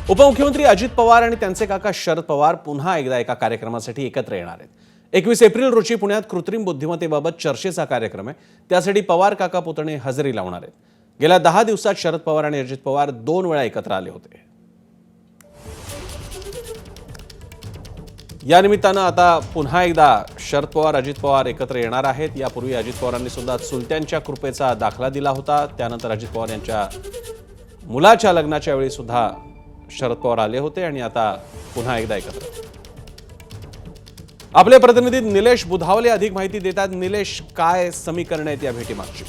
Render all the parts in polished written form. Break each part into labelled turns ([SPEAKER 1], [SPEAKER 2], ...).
[SPEAKER 1] उपमुख्यमंत्री अजित पवार आणि त्यांचे काका शरद पवार पुन्हा एकदा एका कार्यक्रमासाठी एकत्र येणार आहेत. 21 एप्रिल रोजी पुण्यात कृत्रिम बुद्धिमत्तेबाबत चर्चेचा कार्यक्रम आहे. त्यासाठी पवार काका पुतणे हजेरी लावणार आहेत. गेल्या 10 दिवसात शरद पवार आणि अजित पवार 2 वेळा एकत्र आले होते. या निमित्तानं आता पुन्हा एकदा शरद पवार अजित पवार एकत्र येणार आहेत. यापूर्वी अजित पवारांनी सुद्धा चुलत्यांच्या कृपेचा दाखला दिला होता. त्यानंतर अजित पवार यांच्या मुलाच्या लग्नाच्या वेळी सुद्धा शरद पवार आले होते आणि आता पुन्हा एकदा एकत्र. आपले प्रतिनिधी निलेश बुधावले अधिक माहिती देतात. निलेश, काय समीकरण आहेत या भेटीमागची?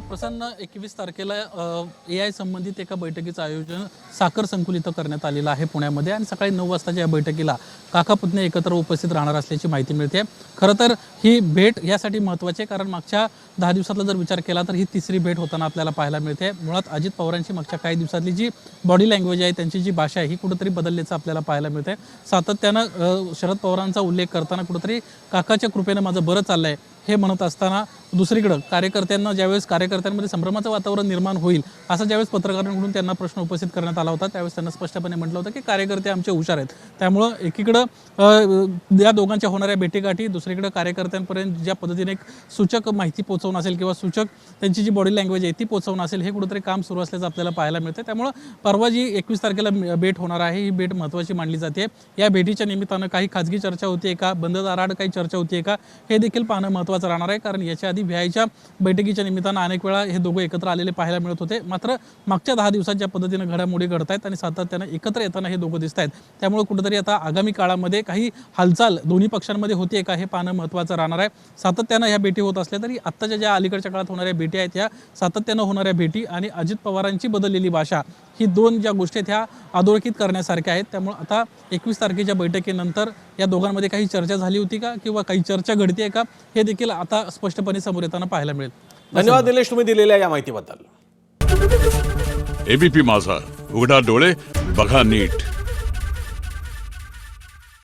[SPEAKER 2] प्रसन्न 21 तारखेला AI संबंधित एका बैठकीचं आयोजन साखर संकुल इथं करण्यात आलेलं आहे पुण्यामध्ये आणि सकाळी 9 वाजताच्या या बैठकीला काका पुतणे एकत्र उपस्थित राहणार असल्याची माहिती मिळते. खरं तर ही भेट यासाठी महत्त्वाची आहे कारण मागच्या 10 दिवसातला जर विचार केला तर ही तिसरी भेट होताना आपल्याला पाहायला मिळते. मुळात अजित पवारांची मागच्या काही दिवसातली जी बॉडी लँग्वेज आहे, त्यांची जी भाषा आहे, ही कुठंतरी बदलल्याचं आपल्याला पाहायला मिळते. सातत्यानं शरद पवारांचा उल्लेख करताना कुठंतरी काकाच्या कृपेनं माझं बरं चाललंय हे म्हणत असताना दुसरीकडं कार्यकर्त्यांना ज्यावेळेस कार्यकर्त्यांमध्ये संभ्रमाचं वातावरण निर्माण होईल असं ज्यावेळेस पत्रकारांकडून त्यांना प्रश्न उपस्थित करण्यात आला होता त्यावेळेस त्यांना स्पष्टपणे म्हटलं होतं की कार्यकर्ते आमचे हुशार आहेत. त्यामुळं एकीकडं या दोघांच्या होणाऱ्या भेटीगाठी, दुसरीकडं कार्यकर्त्यांपर्यंत ज्या पद्धतीने एक सूचक माहिती पोहोचवणं असेल किंवा सूचक त्यांची जी बॉडी लँग्वेज आहे ती पोहोचवणं असेल, हे कुठंतरी काम सुरू असल्याचं आपल्याला पाहायला मिळतं. त्यामुळं परवा जी 21 तारखेला भेट होणार आहे ही भेट महत्त्वाची मानली जाते. या भेटीच्या निमित्तानं काही खाजगी चर्चा होती का, बंद दाराआड काही चर्चा होती का, हे देखील पाहणं महत्त्वाचं राहणार आहे. कारण याच्या आधी व्यायच्या बैठकीच्या निमित्तानं अनेक वेळा हे दोघं एकत्र आलेले पाहायला मिळत होते. मात्र मागच्या 10 दिवसात ज्या पद्धतीनं घडामोडी घडत आहेत आणि सातत्यानं एकत्र येताना हे दोघं दिसत आहेत, त्यामुळे कुठेतरी आता आगामी काळामध्ये काही हालचाल दोन्ही पक्षांमध्ये होते का हे पाहणं महत्त्वाचं राहणार आहे. सातत्यानं ह्या भेटी होत असल्या तरी आत्ताच्या ज्या अलीकडच्या काळात होणाऱ्या भेटी आहेत या सातत्यानं होणाऱ्या भेटी आणि अजित पवारांची बदललेली भाषा, ही दोन ज्या गोष्टी आहेत ह्या अधोरेखित करण्यासारख्या आहेत. त्यामुळे आता 21 तारखेच्या बैठकीनंतर या दोघांमध्ये काही चर्चा झाली होती का किंवा काही चर्चा घडते का, हे देखील आता स्पष्टपणे समोर येताना पाहायला मिळेल.
[SPEAKER 1] धन्यवाद निलेश, तुम्ही दिलेल्या या माहितीबद्दल.
[SPEAKER 3] एबीपी माझा, उघडा डोळे बघा नीट.